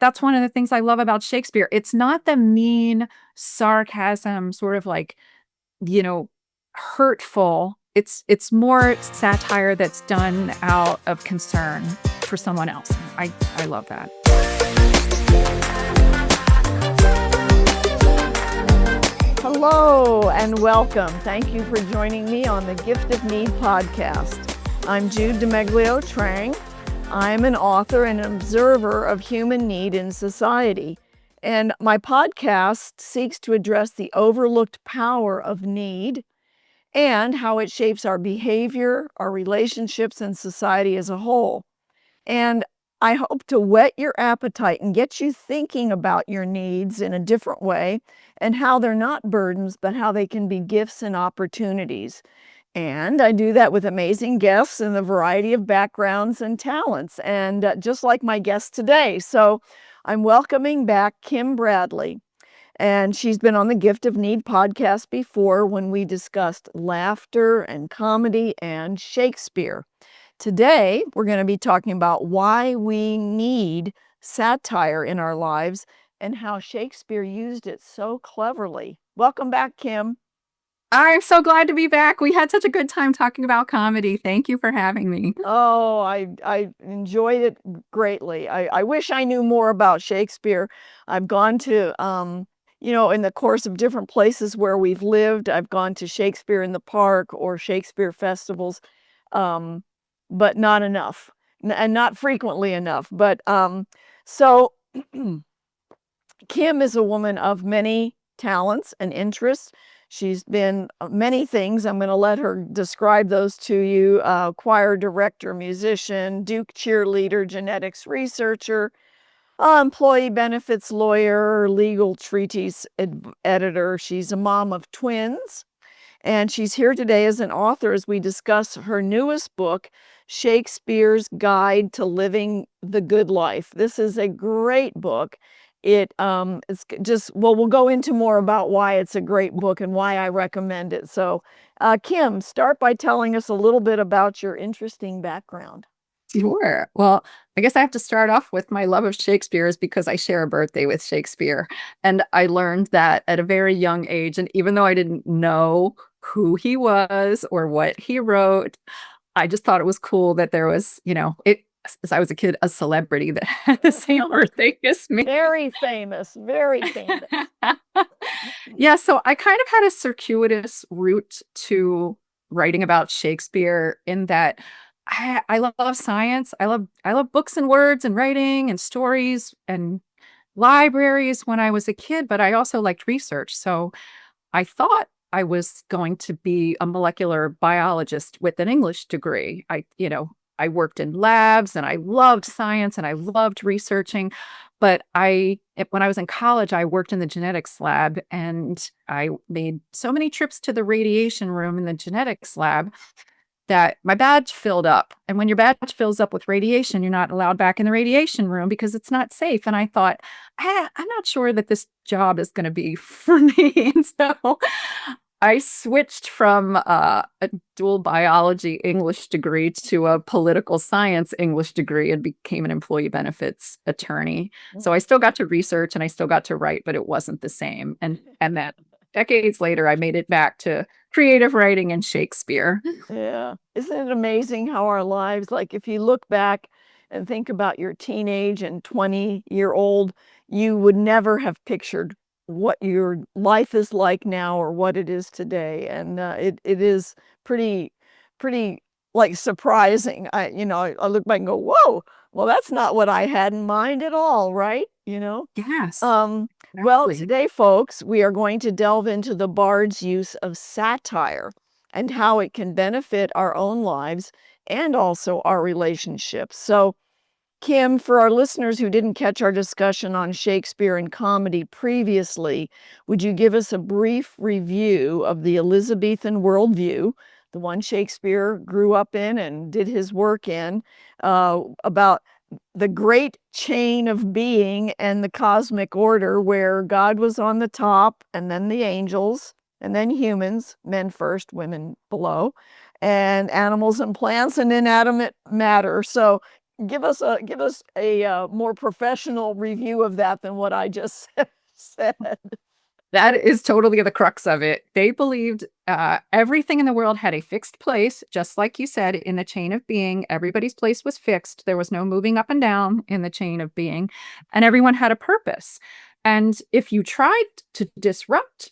that's one of the things I love about Shakespeare. It's not the mean sarcasm, sort of like, you know, hurtful. It's more satire that's done out of concern for someone else. I love that. Hello and welcome. Thank you for joining me on the Gift of Need podcast. I'm Jude Trang. I'm an author and an observer of human need in society. And my podcast seeks to address the overlooked power of need and how it shapes our behavior, our relationships, and society as a whole. And I hope to whet your appetite and get you thinking about your needs in a different way and how they're not burdens, but how they can be gifts and opportunities. And I do that with amazing guests in a variety of backgrounds and talents, and just like my guest today. So I'm welcoming back Kim Bradley. And she's been on the Gift of Need podcast before when we discussed laughter and comedy and Shakespeare. Today, we're going to be talking about why we need satire in our lives and how Shakespeare used it so cleverly. Welcome back, Kim. I'm so glad to be back. We had such a good time talking about comedy. Thank you for having me. Oh, I enjoyed it greatly. I wish I knew more about Shakespeare. I've gone to, in the course of different places where we've lived, I've gone to Shakespeare in the Park or Shakespeare festivals. But not enough, and not frequently enough. But so Kim is a woman of many talents and interests. She's been many things. I'm going to let her describe those to you. Choir director, musician, Duke cheerleader, genetics researcher, employee benefits lawyer, legal treatise editor. She's a mom of twins. And she's here today as an author as we discuss her newest book, Shakespeare's Guide to Living the Good Life. This is a great book. It's just, well, we'll go into more about why it's a great book and why I recommend it. So, Kim, start by telling us a little bit about your interesting background. Sure. Well, I guess I have to start off with my love of Shakespeare is because I share a birthday with Shakespeare. And I learned that at a very young age. And even though I didn't know who he was or what he wrote, I just thought it was cool that there was, as I was a kid, a celebrity that had the same birthday as me. Very famous, very famous. Yeah, so I kind of had a circuitous route to writing about Shakespeare in that I love science. I love books and words and writing and stories and libraries when I was a kid, but I also liked research. So I thought I was going to be a molecular biologist with an English degree. I worked in labs and I loved science and I loved researching. But when I was in college, I worked in the genetics lab and I made so many trips to the radiation room in the genetics lab that my badge filled up. And when your badge fills up with radiation, you're not allowed back in the radiation room because it's not safe. And I thought, I'm not sure that this job is going to be for me. And so I switched from a dual biology English degree to a political science English degree and became an employee benefits attorney. So I still got to research and I still got to write, but it wasn't the same. And that decades later, I made it back to creative writing and Shakespeare. Yeah. Isn't it amazing how our lives, like if you look back and think about your teenage and 20-year-old, you would never have pictured what your life is like now or what it is today. And it is pretty like surprising. I look back and go, whoa, well, that's not what I had in mind at all, right? Yes. Well, today, folks, we are going to delve into the bard's use of satire and how it can benefit our own lives and also our relationships. So, Kim, for our listeners who didn't catch our discussion on Shakespeare and comedy previously, would you give us a brief review of the Elizabethan worldview, the one Shakespeare grew up in and did his work in, about the great chain of being and the cosmic order where God was on the top and then the angels and then humans, men first, women below, and animals and plants and inanimate matter. So give us a more professional review of that than what I just said. That is totally the crux of it. They believed everything in the world had a fixed place, just like you said, in the chain of being. Everybody's place was fixed. There was no moving up and down in the chain of being, and everyone had a purpose. And if you tried to disrupt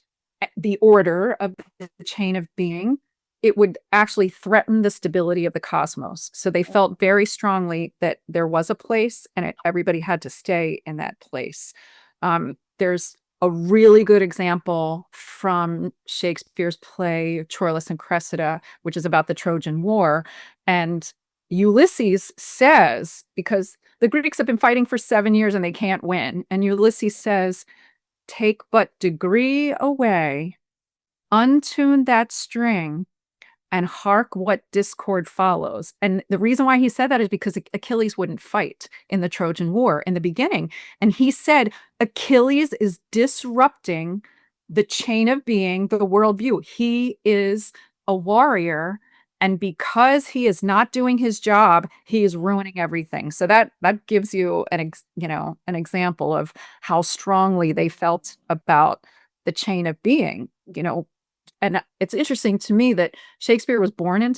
the order of the chain of being, it would actually threaten the stability of the cosmos. So they felt very strongly that there was a place and everybody had to stay in that place. There's a really good example from Shakespeare's play Troilus and Cressida, which is about the Trojan War. And Ulysses says, because the Greeks have been fighting for 7 years and they can't win. And Ulysses says, take but degree away, untune that string, and hark what discord follows. And the reason why he said that is because Achilles wouldn't fight in the Trojan War in the beginning. And he said, Achilles is disrupting the chain of being, the worldview. He is a warrior. And because he is not doing his job, he is ruining everything. So that gives you an example of how strongly they felt about the chain of being, and it's interesting to me that Shakespeare was born in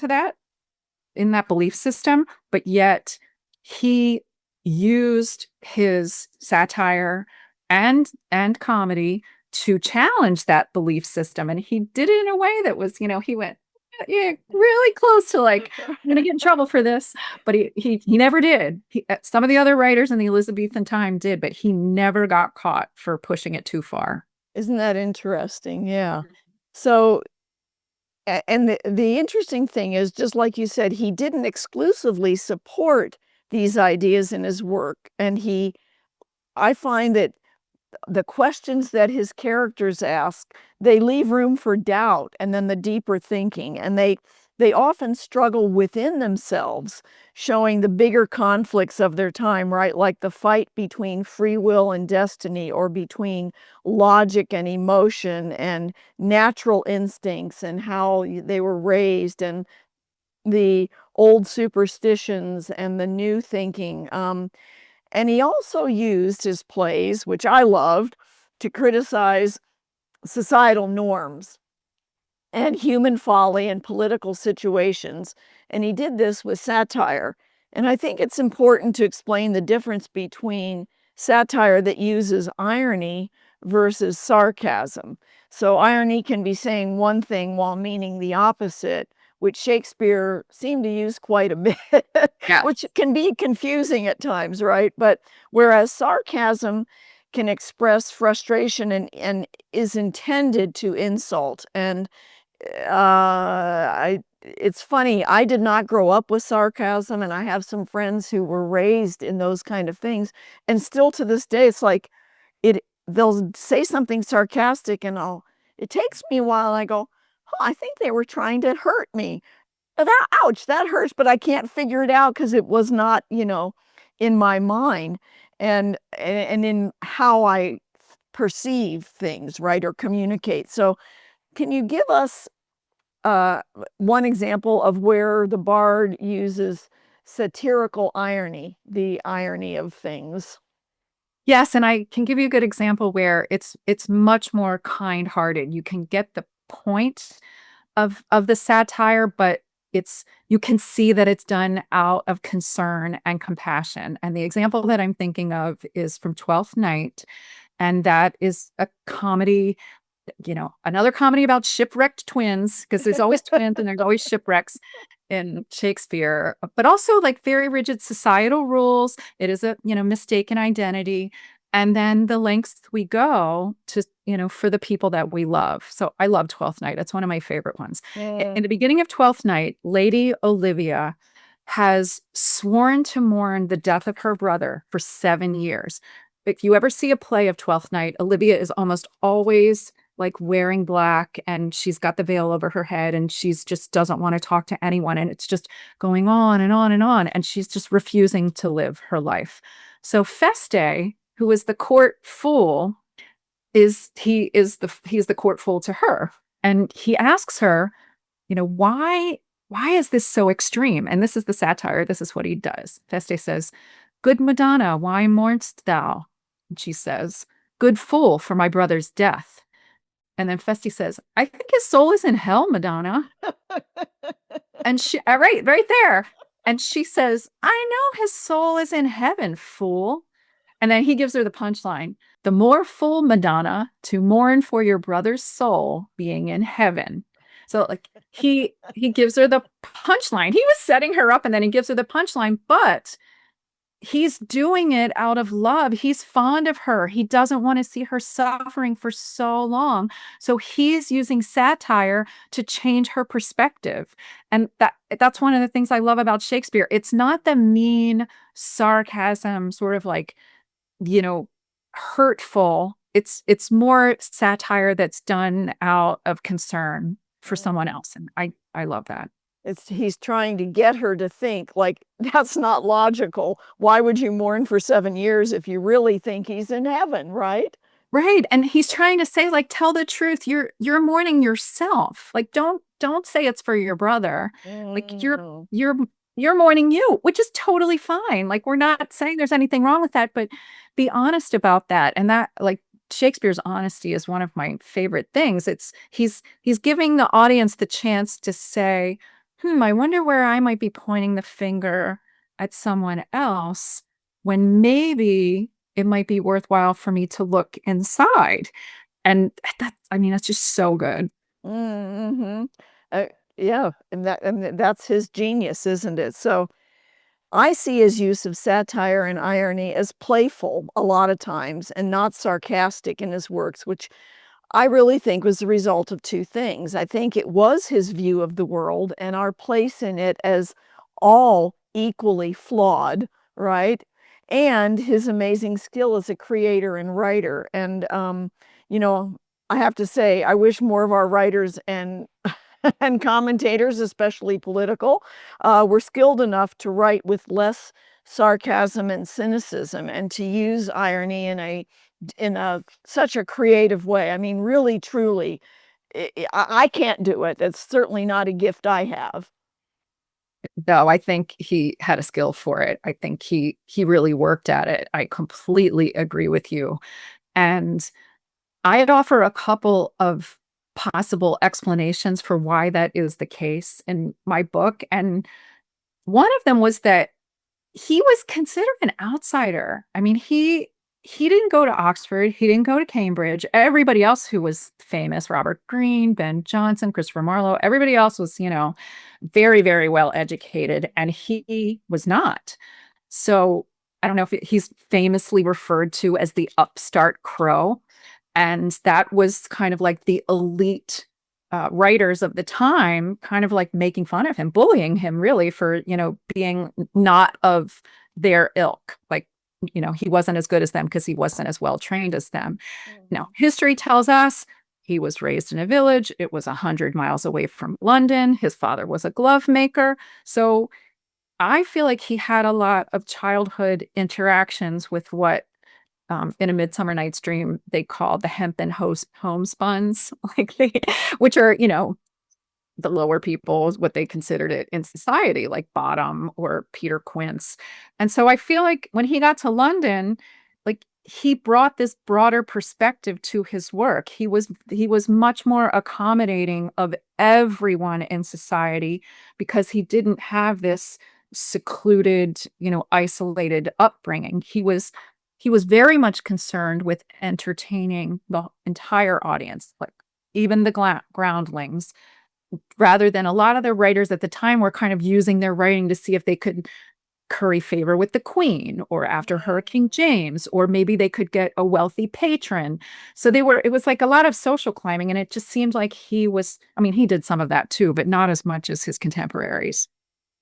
that belief system, but yet he used his satire and comedy to challenge that belief system. And he did it in a way that was, he went, yeah, really close to like, I'm gonna get in trouble for this. But he never did. Some of the other writers in the Elizabethan time did, but he never got caught for pushing it too far. Isn't that interesting? Yeah. So, and the interesting thing is, just like you said, he didn't exclusively support these ideas in his work. And I find that the questions that his characters ask, they leave room for doubt and then the deeper thinking. And they often struggle within themselves, showing the bigger conflicts of their time, right? Like the fight between free will and destiny, or between logic and emotion and natural instincts and how they were raised, and the old superstitions and the new thinking. And he also used his plays, which I loved, to criticize societal norms and human folly and political situations. And he did this with satire. And I think it's important to explain the difference between satire that uses irony versus sarcasm. So irony can be saying one thing while meaning the opposite, which Shakespeare seemed to use quite a bit, Yeah. which can be confusing at times, right? But whereas sarcasm can express frustration and is intended to insult. And it's funny, I did not grow up with sarcasm, and I have some friends who were raised in those kind of things, and still to this day, it's like they'll say something sarcastic, and it takes me a while, I go, oh, I think they were trying to hurt me. Ouch, that hurts, but I can't figure it out because it was not, in my mind and in how I perceive things, right, or communicate. So can you give us one example of where the bard uses satirical irony, the irony of things? Yes, and I can give you a good example where it's much more kind-hearted. You can get the point of the satire, but you can see that it's done out of concern and compassion. And the example that I'm thinking of is from Twelfth Night, and that is a comedy, another comedy about shipwrecked twins, because there's always twins and there's always shipwrecks in Shakespeare, but also like very rigid societal rules. It is a, mistaken identity. And then the lengths we go to, for the people that we love. So I love Twelfth Night. It's one of my favorite ones. In the beginning of Twelfth Night, Lady Olivia has sworn to mourn the death of her brother for 7 years. If you ever see a play of Twelfth Night, Olivia is almost always like wearing black, and she's got the veil over her head, and she's just doesn't want to talk to anyone. And it's just going on and on and on. And she's just refusing to live her life. So Feste, who is the court fool, he's the court fool to her. And he asks her, why why is this so extreme? And this is the satire. This is what he does. Feste says, good Madonna, why mourn'st thou? And she says, good fool, for my brother's death. And then Feste says, I think his soul is in hell, Madonna. And she, right there. And she says, I know his soul is in heaven, fool. And then he gives her the punchline, the more fool, Madonna, to mourn for your brother's soul being in heaven. So like he gives her the punchline. He was setting her up and then he gives her the punchline, but he's doing it out of love. He's fond of her. He doesn't want to see her suffering for so long. So he's using satire to change her perspective. And that's one of the things I love about Shakespeare. It's not the mean sarcasm, sort of like, you know, hurtful. It's more satire that's done out of concern for someone else. And I love that. He's trying to get her to think like, that's not logical. Why would you mourn for 7 years if you really think he's in heaven, right? Right. And he's trying to say, like, tell the truth. You're mourning yourself. Like, don't say it's for your brother. Like Mm. you're mourning you, which is totally fine. Like, we're not saying there's anything wrong with that, but be honest about that. And that, like, Shakespeare's honesty is one of my favorite things. He's giving the audience the chance to say, I wonder where I might be pointing the finger at someone else when maybe it might be worthwhile for me to look inside. And I mean, that's just so good. Mm-hmm. Uh, yeah, and that's his genius, isn't it? So I see his use of satire and irony as playful a lot of times and not sarcastic in his works, which I really think was the result of two things. I think it was his view of the world and our place in it as all equally flawed, right? And his amazing skill as a creator and writer. And, you know, I have to say, I wish more of our writers and and commentators, especially political, were skilled enough to write with less sarcasm and cynicism and to use irony in a such a creative way. I mean, really, truly, I can't do it. It's certainly not a gift I have. No, I think he had a skill for it. I think he really worked at it. I completely agree with you. And I'd offer a couple of possible explanations for why that is the case in my book. And one of them was that he was considered an outsider. I mean, he didn't go to Oxford, he didn't go to Cambridge. Everybody else who was famous, Robert Greene, Ben Jonson, Christopher Marlowe, everybody else was, very, very well educated, and he was not. So I don't know if he's famously referred to as the upstart crow. And that was kind of like the elite writers of the time, kind of like making fun of him, bullying him really for, being not of their ilk. Like, he wasn't as good as them because he wasn't as well trained as them. Now, Mhm. history tells us he was raised in a village. It was 100 miles away from London. His father was a glove maker. So I feel like he had a lot of childhood interactions with what in A Midsummer Night's Dream they called the hempen homespuns, like which are, the lower people, what they considered it in society, like Bottom or Peter Quince. And so I feel like when he got to London, like he brought this broader perspective to his work. He was much more accommodating of everyone in society because he didn't have this secluded, isolated upbringing. He was very much concerned with entertaining the entire audience, like even the groundlings, rather than a lot of the writers at the time were kind of using their writing to see if they could curry favor with the queen or after Hurricane James, or maybe they could get a wealthy patron. So it was like a lot of social climbing. And it just seemed like I mean, he did some of that too, but not as much as his contemporaries.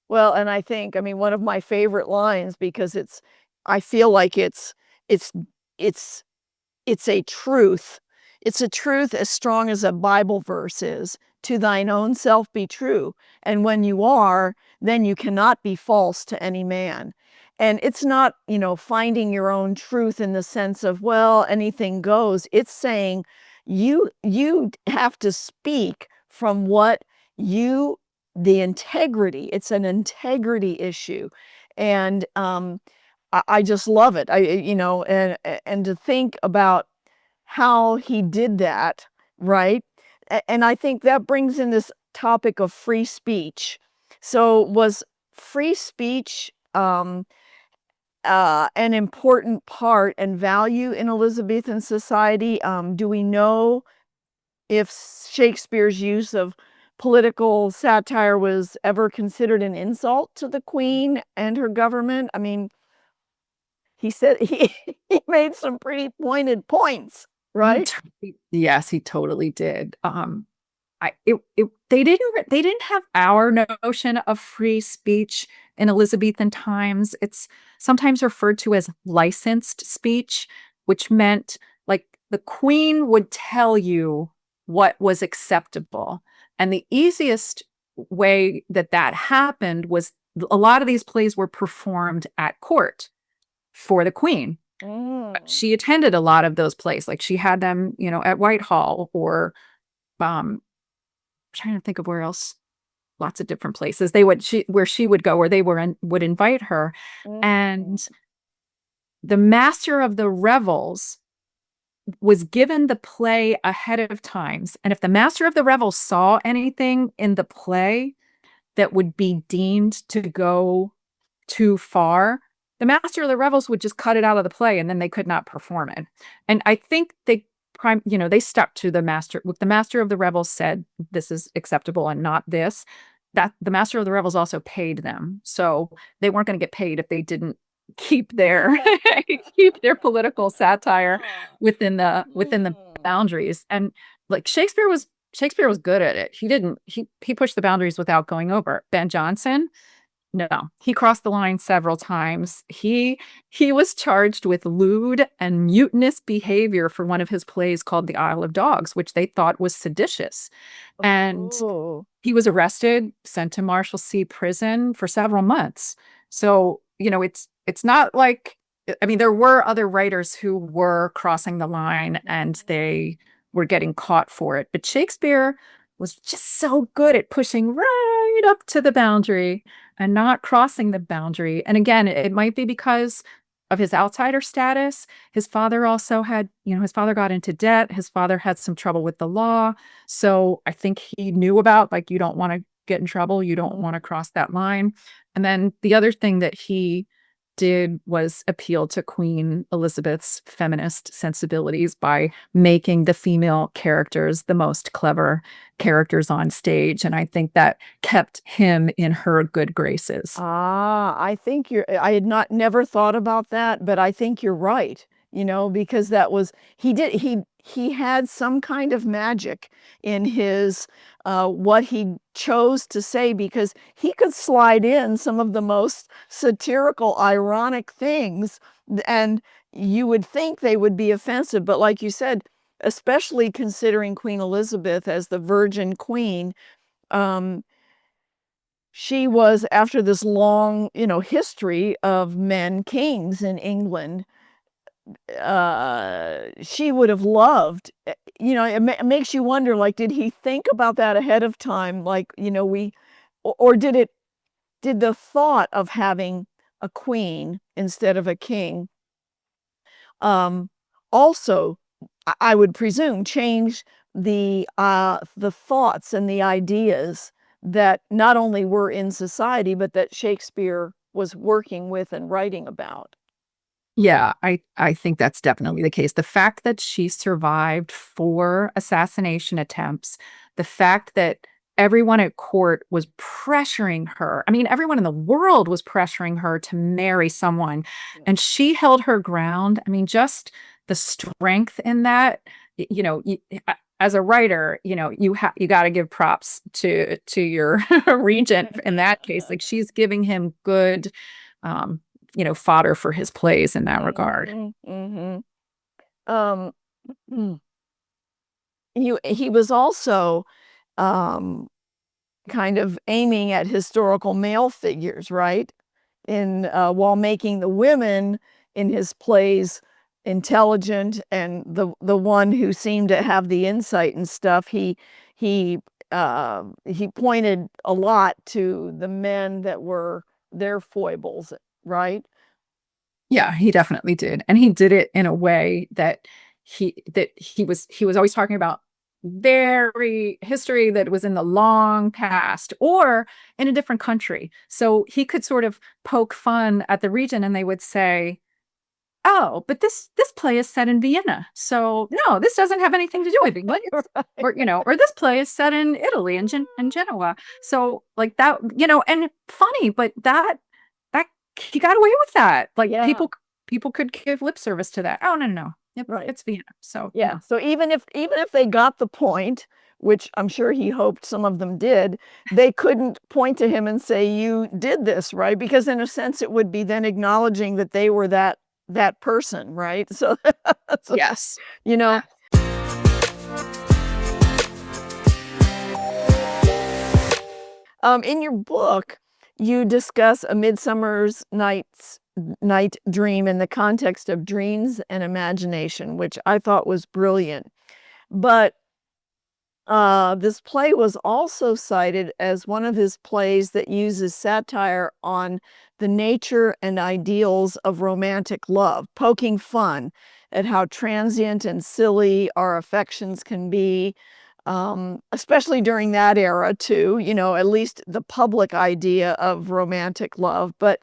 Well, and I mean, one of my favorite lines because I feel like it's, it's, it's a truth. It's a truth as strong as a Bible verse is. To thine own self be true. And when you are, then you cannot be false to any man. And it's not, finding your own truth in the sense of, well, anything goes. It's saying you have to speak from what you the integrity. It's an integrity issue, and I just love it. And to think about how he did that, right? And I think that brings in this topic of free speech. So was free speech an important part and value in Elizabethan society? Do we know if Shakespeare's use of political satire was ever considered an insult to the queen and her government? I mean, he said he made some pretty pointed points, right? Yes, he totally did. They didn't have our notion of free speech in Elizabethan times. It's sometimes referred to as licensed speech, which meant like the queen would tell you what was acceptable. And the easiest way that that happened was a lot of these plays were performed at court for the queen. Mm. She attended a lot of those plays. Like she had them, at Whitehall or um trying to think of where else, lots of different places where she would go, where they would invite her. Mm. And the master of the revels was given the play ahead of times. And if the master of the revels saw anything in the play that would be deemed to go too far, the master of the revels would just cut it out of the play and then they could not perform it. And I think they stuck to the master. What the master of the revels said, this is acceptable and not this. That the master of the revels also paid them. So they weren't going to get paid if they didn't keep their keep their political satire within the boundaries. And like Shakespeare was good at it. He pushed the boundaries without going over. Ben Jonson, no, he crossed the line several times. He was charged with lewd and mutinous behavior for one of his plays called The Isle of Dogs, which they thought was seditious. And Oh. he was arrested, sent to Marshalsea prison for several months. So, it's not like, I mean, there were other writers who were crossing the line and they were getting caught for it. But Shakespeare was just so good at pushing right up to the boundary and not crossing the boundary. And again, it might be because of his outsider status. His father also had, his father got into debt. His father had some trouble with the law. So I think he knew about, like, you don't want to get in trouble. You don't want to cross that line. And then the other thing that he did was appeal to Queen Elizabeth's feminist sensibilities by making the female characters the most clever characters on stage. And I think that kept him in her good graces. I think I had never thought about that, but I think you're right, because that was, he had some kind of magic in his, what he chose to say, because he could slide in some of the most satirical, ironic things, and you would think they would be offensive, but like you said, especially considering Queen Elizabeth as the Virgin Queen, she was, after this long, history of men kings in England, she would have loved, it makes you wonder, like, did he think about that ahead of time? Like, or did the thought of having a queen instead of a king, um, also, I would presume, change the thoughts and the ideas that not only were in society, but that Shakespeare was working with and writing about. Yeah, I think that's definitely the case. The fact that she survived 4 assassination attempts, the fact that everyone at court was pressuring her. I mean, everyone in the world was pressuring her to marry someone, and she held her ground. I mean, just the strength in that, as a writer, you got to give props to your regent in that case. Like she's giving him good um fodder for his plays in that regard. Mm-hmm. Um, he was also um, kind of aiming at historical male figures, right? In while making the women in his plays intelligent and the one who seemed to have the insight and stuff, he he pointed a lot to the men that were their foibles, right? Yeah, he definitely did. And he did it in a way that he was always talking about very history that was in the long past or in a different country. So he could sort of poke fun at the region and they would say, "Oh, but this play is set in Vienna. So no, this doesn't have anything to do with England." Or or this play is set in Italy and in Genoa. So like that, and funny, but that he got away with that. Like Yeah, people could give lip service to that. Oh no, no, no. Yep, right. it's Vienna. So Yeah. So even if they got the point, which I'm sure he hoped some of them did, they couldn't point to him and say, "You did this," right? Because in a sense, it would be then acknowledging that they were that person, right? So, so yes. you know, in your book, you discuss A Midsummer's Night Dream in the context of dreams and imagination, which I thought was brilliant. But this play was also cited as one of his plays that uses satire on the nature and ideals of romantic love, poking fun at how transient and silly our affections can be, especially during that era, too, at least the public idea of romantic love. But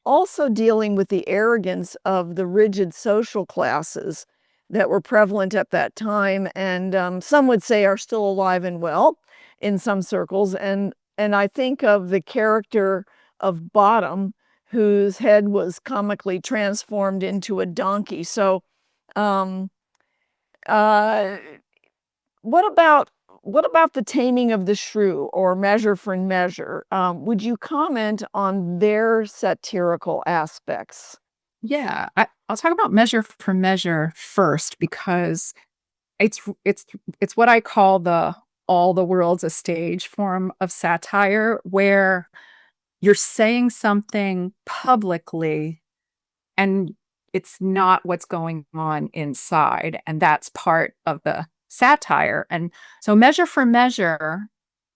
also dealing with the arrogance of the rigid social classes that were prevalent at that time, and some would say are still alive and well in some circles. And I think of the character of Bottom, whose head was comically transformed into a donkey. So, um, uh, what about the Taming of the Shrew or Measure for Measure? Would you comment on their satirical aspects? Yeah, I'll talk about Measure for Measure first because it's it's it's what I call the all the world's a stage form of satire where you're saying something publicly and it's not what's going on inside. And that's part of the satire. And so Measure for Measure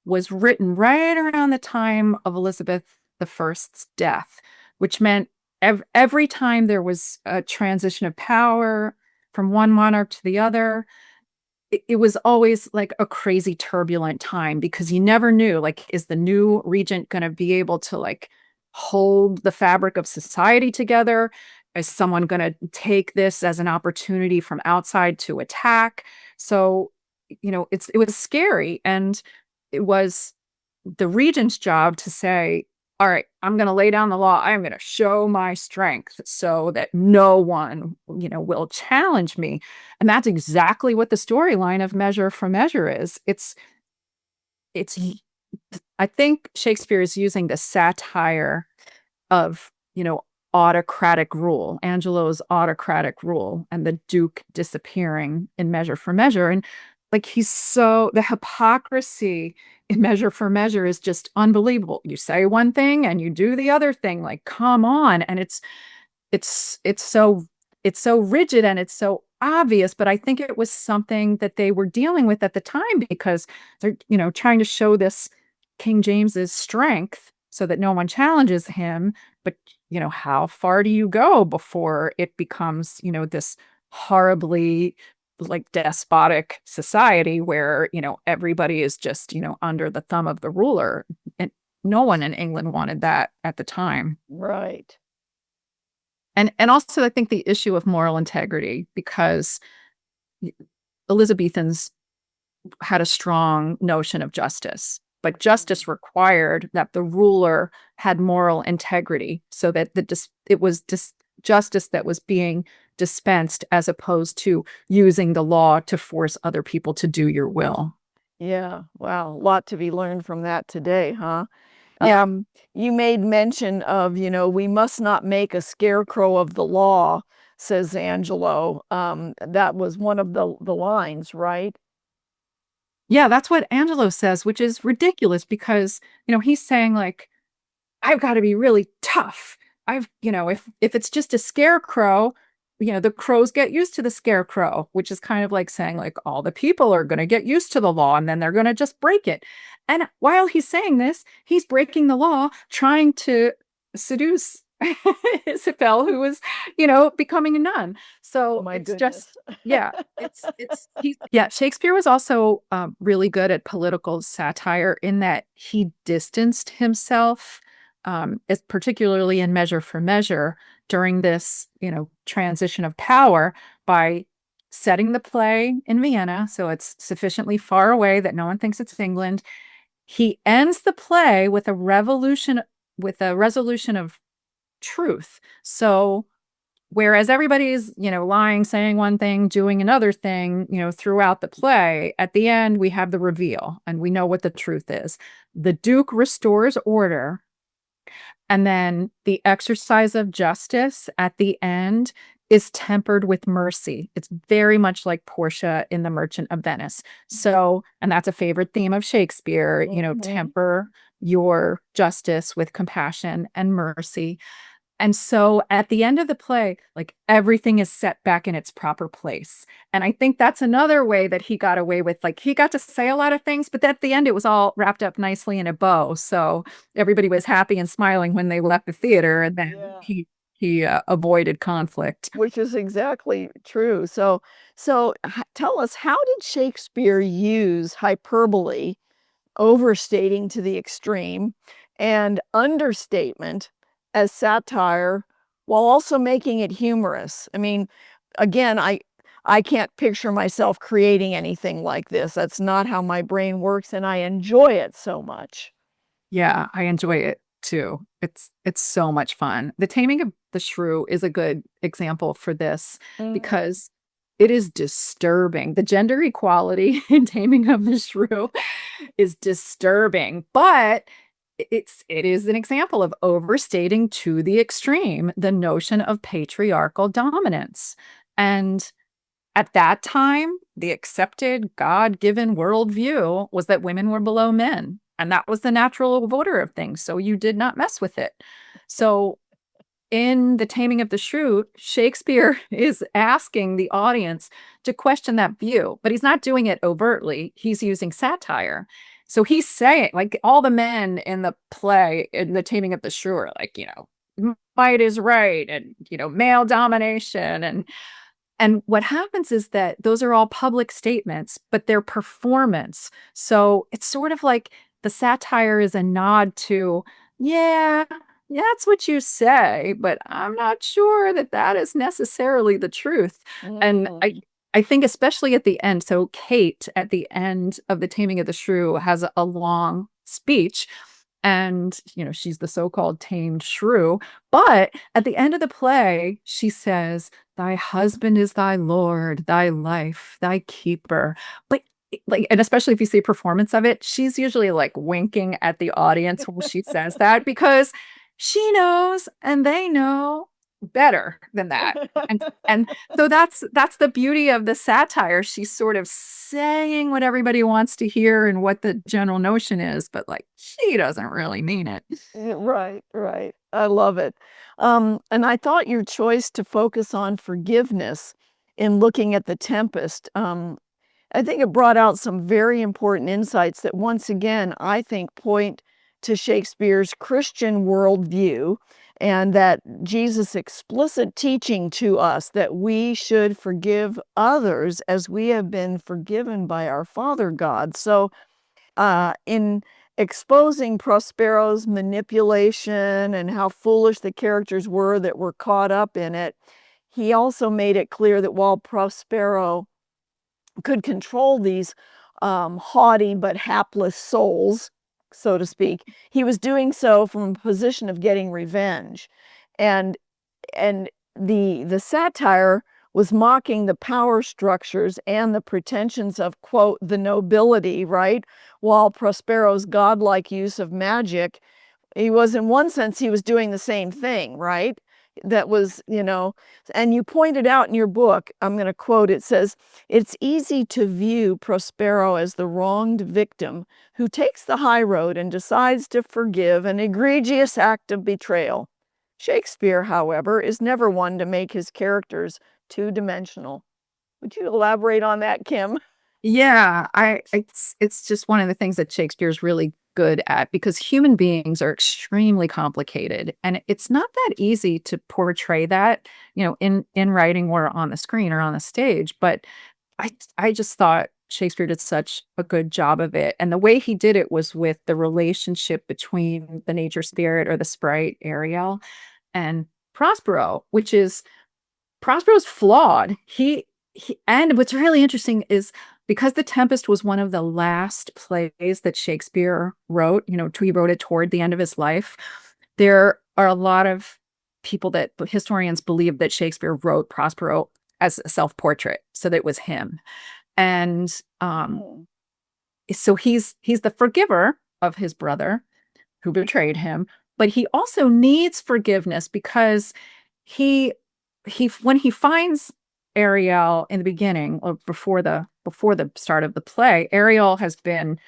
was written right around the time of Elizabeth the First's death, which meant every time there was a transition of power from one monarch to the other, it was always like a crazy turbulent time because you never knew, like, is the new regent going to be able to like hold the fabric of society together? Is someone going to take this as an opportunity from outside to attack? So it was scary, and it was the regent's job to say, all right, I'm going to lay down the law. I am going to show my strength so that no one, will challenge me. And that's exactly what the storyline of Measure for Measure is. It's I think Shakespeare is using the satire of, autocratic rule, Angelo's autocratic rule, and the Duke disappearing in Measure for Measure. And like the hypocrisy in Measure for Measure is just unbelievable. You say one thing and you do the other thing. Like, come on. And it's so rigid and it's so obvious, but I think it was something that they were dealing with at the time because they're, trying to show this King James's strength so that no one challenges him. But, how far do you go before it becomes, this horribly like despotic society where, everybody is just, under the thumb of the ruler. And no one in England wanted that at the time. Right. And also I think the issue of moral integrity, because Elizabethans had a strong notion of justice, but justice required that the ruler had moral integrity so that it was justice that was being dispensed as opposed to using the law to force other people to do your will. Yeah. Wow. A lot to be learned from that today, huh? Yeah. You made mention of, we must not make a scarecrow of the law, says Angelo. That was one of the lines, right? Yeah, that's what Angelo says, which is ridiculous because, he's saying like, I've got to be really tough. If it's just a scarecrow, the crows get used to the scarecrow, which is kind of like saying like all the people are going to get used to the law and then they're going to just break it. And while he's saying this, he's breaking the law, trying to seduce Isabel, who was, becoming a nun. Oh So my it's goodness. just, yeah, yeah. Shakespeare was also really good at political satire in that he distanced himself, as particularly in Measure for Measure during this, transition of power by setting the play in Vienna, so it's sufficiently far away that no one thinks it's England. He ends the play with a resolution of truth. So whereas everybody's, lying, saying one thing, doing another thing, throughout the play, at the end we have the reveal and we know what the truth is. The Duke restores order, and then the exercise of justice at the end is tempered with mercy. It's very much like Portia in The Merchant of Venice. So, and that's a favorite theme of Shakespeare, Mhm. temper your justice with compassion and mercy. And so at the end of the play, like everything is set back in its proper place. And I think that's another way that he got away with, like, he got to say a lot of things, but at the end, it was all wrapped up nicely in a bow. So everybody was happy and smiling when they left the theater. And then Yeah. he avoided conflict. Which is exactly true. So tell us, how did Shakespeare use hyperbole, overstating to the extreme, and understatement as satire while also making it humorous? I mean, again, I can't picture myself creating anything like this. That's not how my brain works, and I enjoy it so much. Yeah, I enjoy it too. It's so much fun. The Taming of the Shrew is a good example for this Mhm. because it is disturbing. The gender equality in Taming of the Shrew is disturbing, but it is an example of overstating to the extreme the notion of patriarchal dominance. And at that time, the accepted God-given worldview was that women were below men, and that was the natural order of things. So you did not mess with it. So in The Taming of the Shrew, Shakespeare is asking the audience to question that view, but he's not doing it overtly. He's using satire. So he's saying, like, all the men in the play, in The Taming of the Shrew, are like, might is right, and, male domination, and what happens is that those are all public statements, but they're performance. So it's sort of like the satire is a nod to, yeah, that's what you say, but I'm not sure that that is necessarily the truth. And Mm. I think especially at the end, so Kate at the end of The Taming of the Shrew has a long speech, and she's the so-called tamed shrew, but at the end of the play she says, "Thy husband is thy lord, thy life, thy keeper." But like, and especially if you see a performance of it, she's usually like winking at the audience when she says that because she knows and they know better than that. And so that's the beauty of the satire. She's sort of saying what everybody wants to hear and what the general notion is, but like she doesn't really mean it. Yeah, right, right. I love it. And I thought your choice to focus on forgiveness in looking at the Tempest, I think it brought out some very important insights that once again, I think point to Shakespeare's Christian worldview and that Jesus' explicit teaching to us that we should forgive others as we have been forgiven by our Father God. So in exposing Prospero's manipulation and how foolish the characters were that were caught up in it, he also made it clear that while Prospero could control these haughty but hapless souls, so to speak, he was doing so from a position of getting revenge. And and the satire was mocking the power structures and the pretensions of, quote, the nobility, right? While Prospero's godlike use of magic, he was, in one sense, he was doing the same thing, right? That was, and you pointed out in your book, I'm going to quote, it says, "It's easy to view Prospero as the wronged victim who takes the high road and decides to forgive an egregious act of betrayal. Shakespeare, however, is never one to make his characters two-dimensional. Would you elaborate on that, Kim? Yeah, it's just one of the things that Shakespeare's really good at because human beings are extremely complicated and it's not that easy to portray that, in writing or on the screen or on the stage, but I just thought Shakespeare did such a good job of it. And the way he did it was with the relationship between the nature spirit or the sprite Ariel and Prospero, which is Prospero's flawed. And what's really interesting is because The Tempest was one of the last plays that Shakespeare wrote, he wrote it toward the end of his life. There are a lot of people that historians believe that Shakespeare wrote Prospero as a self-portrait, so that it was him. And so he's the forgiver of his brother who betrayed him, but he also needs forgiveness because he when he finds Ariel in the beginning or before the start of the play, Ariel has been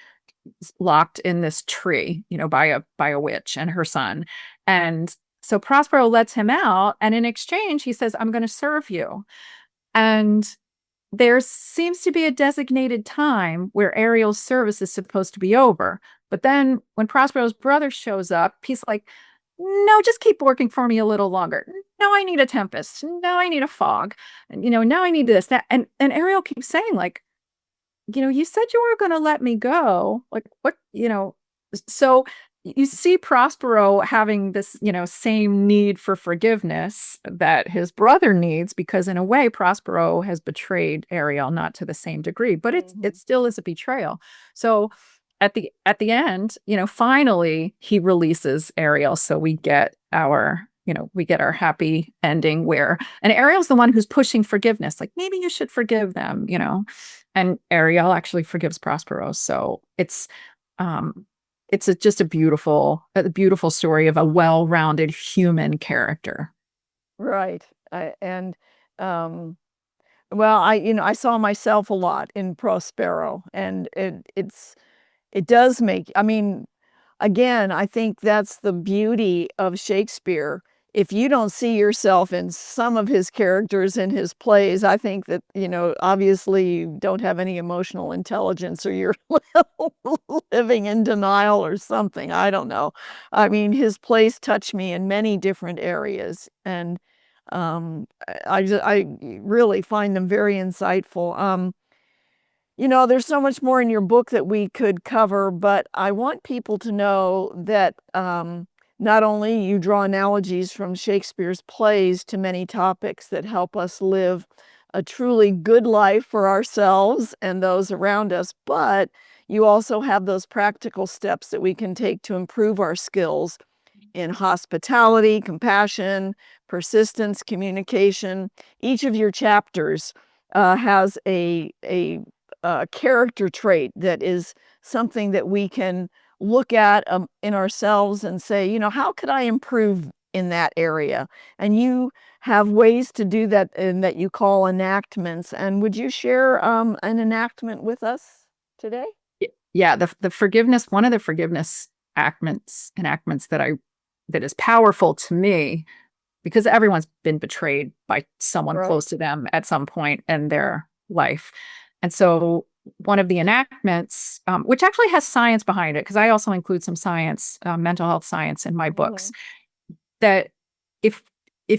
locked in this tree, by a witch and her son. And so Prospero lets him out, and in exchange, he says, "I'm going to serve you." And there seems to be a designated time where Ariel's service is supposed to be over. But then when Prospero's brother shows up, he's like, "No, just keep working for me a little longer. No, I need a tempest. No, I need a fog. And, now I need this, that." And Ariel keeps saying, like, "You said you were going to let me go. Like, what, so you see Prospero having this, same need for forgiveness that his brother needs, because in a way, Prospero has betrayed Ariel, not to the same degree, but it still is a betrayal. So at the end, finally he releases Ariel. So we get our happy ending and Ariel's the one who's pushing forgiveness. Like, maybe you should forgive them, and Ariel actually forgives Prospero. So it's just a beautiful story of a well-rounded human character. Right. Well, I saw myself a lot in Prospero, and it does make, I mean, again, I think that's the beauty of Shakespeare. If you don't see yourself in some of his characters in his plays, I think that, obviously you don't have any emotional intelligence, or you're living in denial or something. I don't know. I mean, his plays touch me in many different areas, and I really find them very insightful. There's so much more in your book that we could cover, but I want people to know that not only you draw analogies from Shakespeare's plays to many topics that help us live a truly good life for ourselves and those around us, but you also have those practical steps that we can take to improve our skills in hospitality, compassion, persistence, communication. Each of your chapters has a character trait that is something that we can look at in ourselves and say, how could I improve in that area? And you have ways to do that, and that you call enactments. And would you share an enactment with us today? Yeah, the forgiveness, one of the forgiveness enactments that is powerful to me, because everyone's been betrayed by someone Right. close to them at some point in their life. And so one of the enactments, which actually has science behind it, because I also include some science, mental health science in my books, that if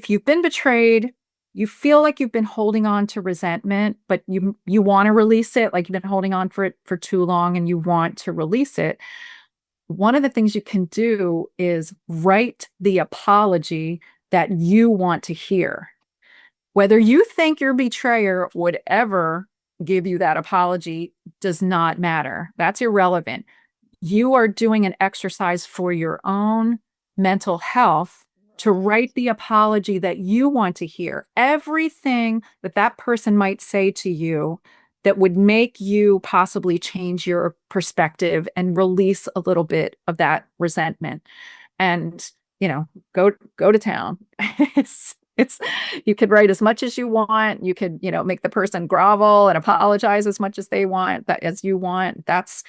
you've been betrayed, you feel like you've been holding on to resentment, but you want to release it, like you've been holding on for it for too long and you want to release it. One of the things you can do is write the apology that you want to hear. Whether you think your betrayer would ever give you that apology does not matter. That's irrelevant. You are doing an exercise for your own mental health to write the apology that you want to hear. Everything that person might say to you that would make you possibly change your perspective and release a little bit of that resentment. And, go to town. It's you could write as much as you want. You could, make the person grovel and apologize as much as they want, that as you want. That's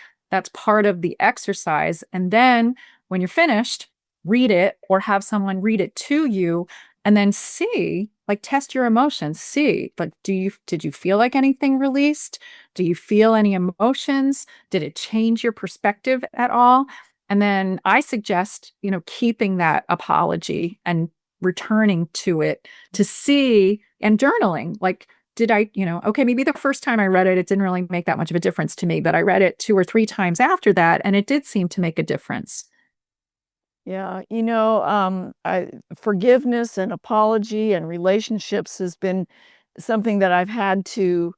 part of the exercise. And then when you're finished, read it or have someone read it to you and then see, like test your emotions, see, like did you feel like anything released? Do you feel any emotions? Did it change your perspective at all? And then I suggest, keeping that apology and returning to it to see, and journaling, like, did I, okay, maybe the first time I read it, it didn't really make that much of a difference to me, but I read it 2 or 3 times after that, and it did seem to make a difference. Yeah, forgiveness and apology and relationships has been something that I've had to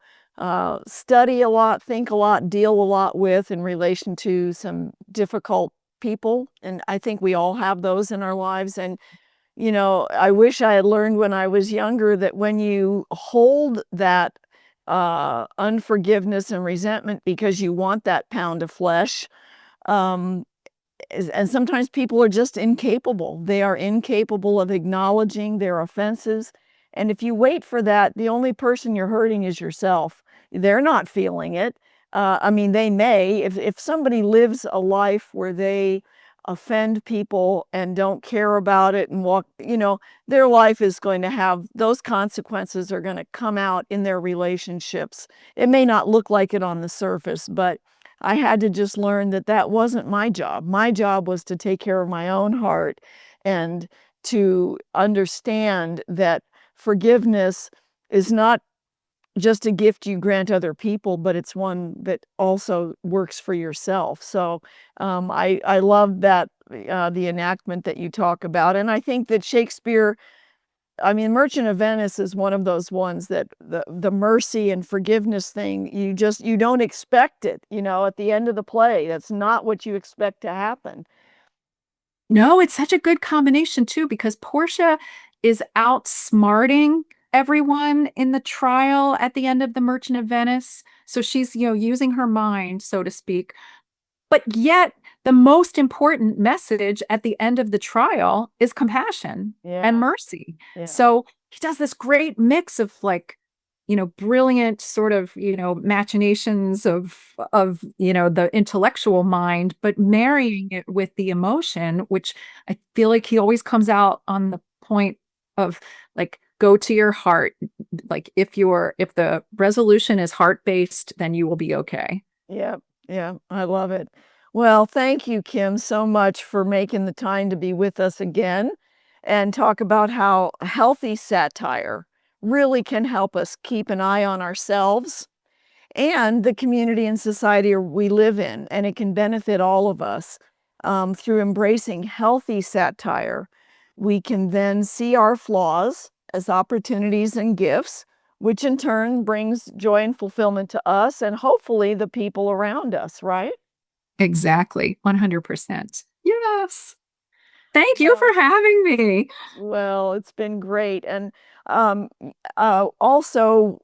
study a lot, think a lot, deal a lot with in relation to some difficult people. And I think we all have those in our lives. And, I wish I had learned when I was younger that when you hold that unforgiveness and resentment because you want that pound of flesh, um, and sometimes people are just incapable. They are incapable of acknowledging their offenses. And if you wait for that, the only person you're hurting is yourself. They're not feeling it. I mean, they may. If somebody lives a life where they offend people and don't care about it and walk, their life is going to have those consequences are going to come out in their relationships. It may not look like it on the surface, but I had to just learn that that wasn't my job. My job was to take care of my own heart and to understand that forgiveness is not just a gift you grant other people, but it's one that also works for yourself. So I love that the enactment that you talk about, and I think that Shakespeare. I mean, Merchant of Venice is one of those ones that the mercy and forgiveness thing, you don't expect it, at the end of the play. That's not what you expect to happen. No, it's such a good combination too, because Portia is outsmarting everyone in the trial at the end of The Merchant of Venice. So she's, using her mind, so to speak. But yet, the most important message at the end of the trial is compassion and Yeah, mercy. yeah, So he does this great mix of like, brilliant sort of, machinations of, the intellectual mind, but marrying it with the emotion, which I feel like he always comes out on the point of like, go to your heart. Like if the resolution is heart-based, then you will be okay. yeah, yeah. I love it. Well, thank you, Kim, so much for making the time to be with us again and talk about how healthy satire really can help us keep an eye on ourselves and the community and society we live in. And it can benefit all of us through embracing healthy satire. We can then see our flaws as opportunities and gifts, which in turn brings joy and fulfillment to us and hopefully the people around us, right? Exactly. 100%. Yes. Thank you Well, for having me. well, it's been great. And um, also,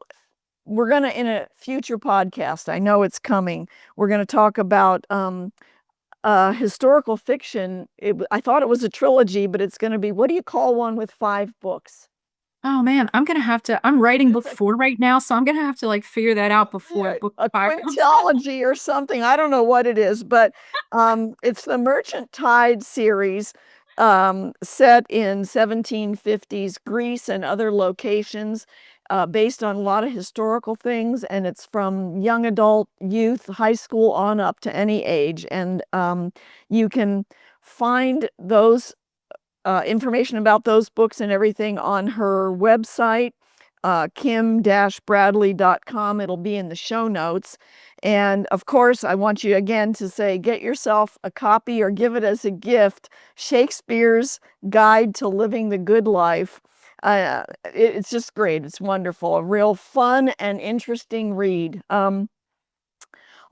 we're going to, in a future podcast, I know it's coming, we're going to talk about historical fiction. I thought it was a trilogy, but it's going to be, what do you call one with 5 books? Oh man, I'm writing book 4 right now, so I'm gonna have to like figure that out before Yeah, book a 5 comes out. quintology or something. I don't know what it is, but it's the Merchant Tide series set in 1750s Greece and other locations, based on a lot of historical things. And it's from young adult, youth, high school on up to any age. And you can find those information about those books and everything on her website, kim-bradley.com. It'll be in the show notes. And of course, I want you again to say, get yourself a copy or give it as a gift, Shakespeare's Guide to Living the Good Life. It's just great. It's wonderful. A real fun and interesting read.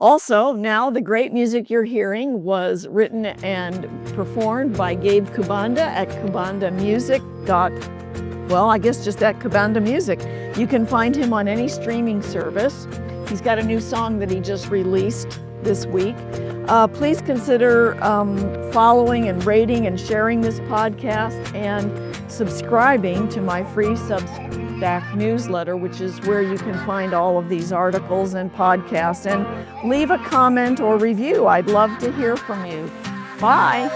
Also, now the great music you're hearing was written and performed by Gabe Kubanda at kubandamusic. Well, I guess just at Kubanda Music. You can find him on any streaming service. He's got a new song that he just released this week. Please consider following and rating and sharing this podcast and subscribing to my free Substack newsletter, which is where you can find all of these articles and podcasts. And leave a comment or review. I'd love to hear from you. Bye.